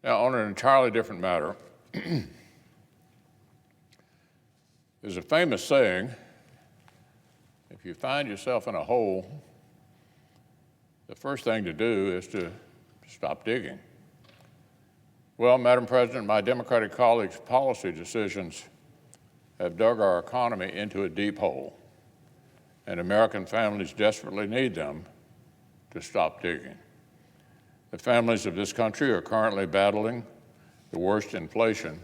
Now, on an entirely different matter, there's a famous saying, if you find yourself in a hole, the first thing to do is to stop digging. Well, Madam President, my Democratic colleagues' policy decisions have dug our economy into a deep hole, and American families desperately need them to stop digging. The families of this country are currently battling the worst inflation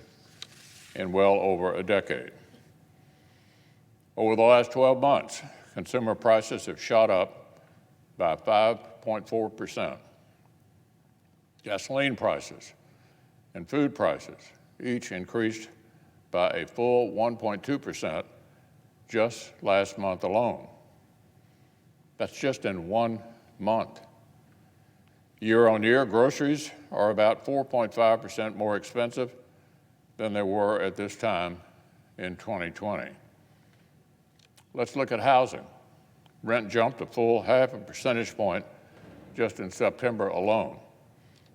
in well over a decade. Over the last 12 months, consumer prices have shot up by 5.4%. Gasoline prices and food prices each increased by a full 1.2% just last month alone. That's just in 1 month. Year on year, groceries are about 4.5% more expensive than they were at this time in 2020. Let's look at housing. Rent jumped a full 0.5 percentage point just in September alone.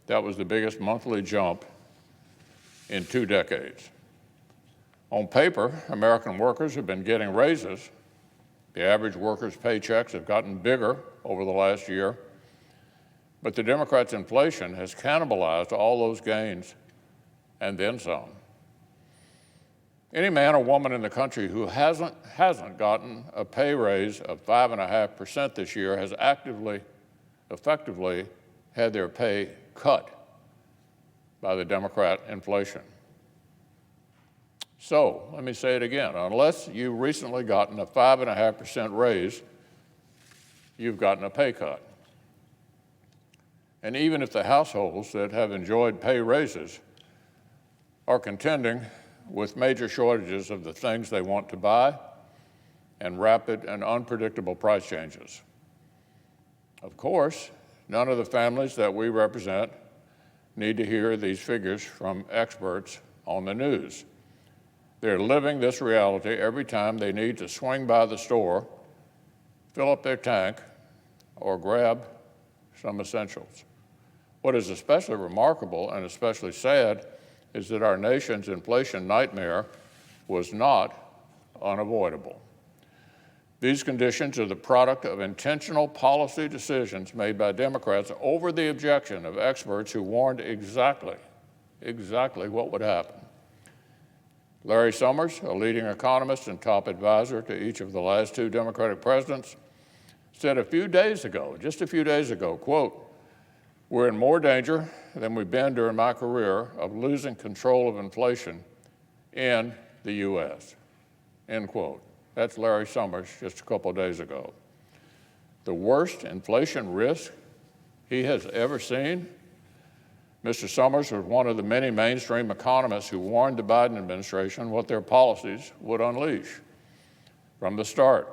That was the biggest monthly jump in 2 decades. On paper, American workers have been getting raises. The average worker's paychecks have gotten bigger over the last year, but the Democrats' inflation has cannibalized all those gains and then some. Any man or woman in the country who hasn't gotten a pay raise of 5.5% this year has effectively had their pay cut by the Democrat inflation. So, let me say it again, unless you've recently gotten a 5.5% raise, you've gotten a pay cut. And even if the households that have enjoyed pay raises are contending with major shortages of the things they want to buy and rapid and unpredictable price changes. Of course, none of the families that we represent need to hear these figures from experts on the news. They're living this reality every time they need to swing by the store, fill up their tank, or grab some essentials. What is especially remarkable and especially sad is that our nation's inflation nightmare was not unavoidable. These conditions are the product of intentional policy decisions made by Democrats over the objection of experts who warned exactly what would happen. Larry Summers, a leading economist and top advisor to each of the last 2 Democratic presidents, said just a few days ago, quote, "We're in more danger than we've been during my career of losing control of inflation in the U.S., end quote. That's Larry Summers just a couple of days ago. The worst inflation risk he has ever seen? Mr. Summers was one of the many mainstream economists who warned the Biden administration what their policies would unleash. From the start,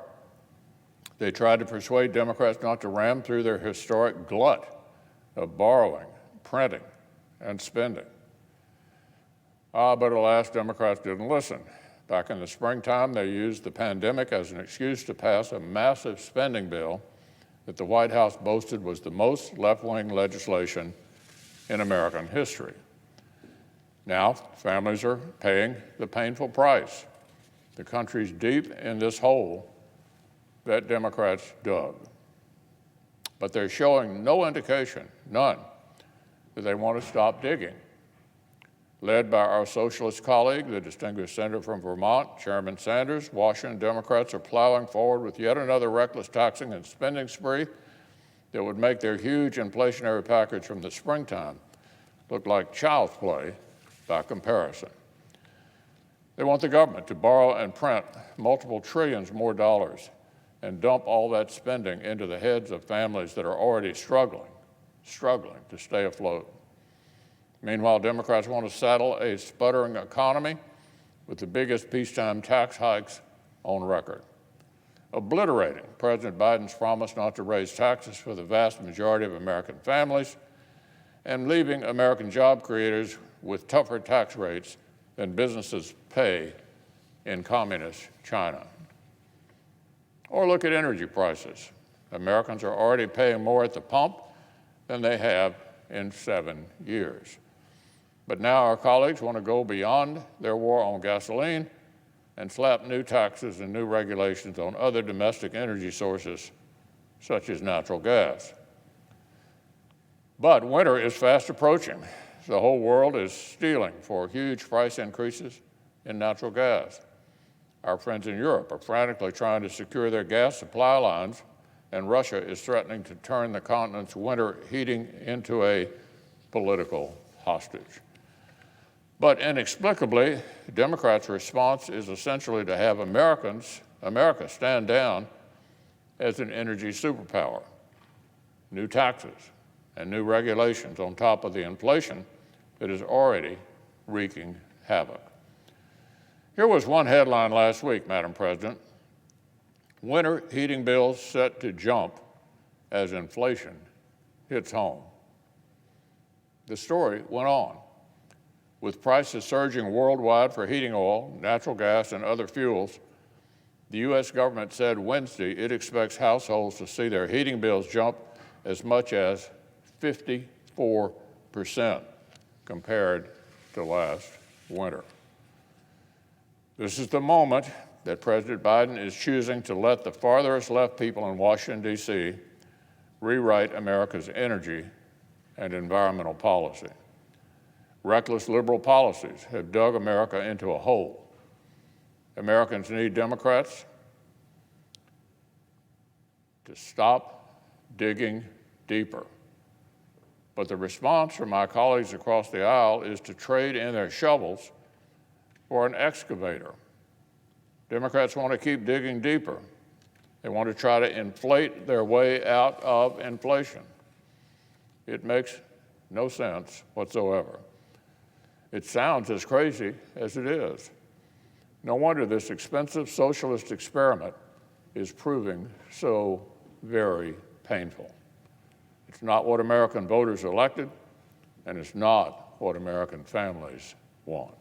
they tried to persuade Democrats not to ram through their historic glut of borrowing, printing, and spending. But alas, Democrats didn't listen. Back in the springtime, they used the pandemic as an excuse to pass a massive spending bill that the White House boasted was the most left-wing legislation in American history. Now, families are paying the painful price. The country's deep in this hole that Democrats dug. But they're showing no indication, none, that they want to stop digging. Led by our socialist colleague, the distinguished senator from Vermont, Chairman Sanders, Washington Democrats are plowing forward with yet another reckless taxing and spending spree that would make their huge inflationary package from the springtime look like child's play by comparison. They want the government to borrow and print multiple trillions more dollars and dump all that spending into the heads of families that are already struggling to stay afloat. Meanwhile, Democrats want to saddle a sputtering economy with the biggest peacetime tax hikes on record, obliterating President Biden's promise not to raise taxes for the vast majority of American families and leaving American job creators with tougher tax rates than businesses pay in communist China. Or look at energy prices. Americans are already paying more at the pump than they have in 7 years. But now our colleagues want to go beyond their war on gasoline and slap new taxes and new regulations on other domestic energy sources, such as natural gas. But winter is fast approaching. The whole world is steeling for huge price increases in natural gas. Our friends in Europe are frantically trying to secure their gas supply lines, and Russia is threatening to turn the continent's winter heating into a political hostage. But inexplicably, Democrats' response is essentially to have America stand down as an energy superpower. New taxes and new regulations on top of the inflation that is already wreaking havoc. Here was one headline last week, Madam President. Winter heating bills set to jump as inflation hits home. The story went on. With prices surging worldwide for heating oil, natural gas, and other fuels, the U.S. government said Wednesday it expects households to see their heating bills jump as much as 54% compared to last winter. This is the moment that President Biden is choosing to let the farthest left people in Washington, D.C. rewrite America's energy and environmental policy. Reckless liberal policies have dug America into a hole. Americans need Democrats to stop digging deeper. But the response from my colleagues across the aisle is to trade in their shovels for an excavator. Democrats want to keep digging deeper. They want to try to inflate their way out of inflation. It makes no sense whatsoever. It sounds as crazy as it is. No wonder this expensive socialist experiment is proving so very painful. It's not what American voters elected, and it's not what American families want.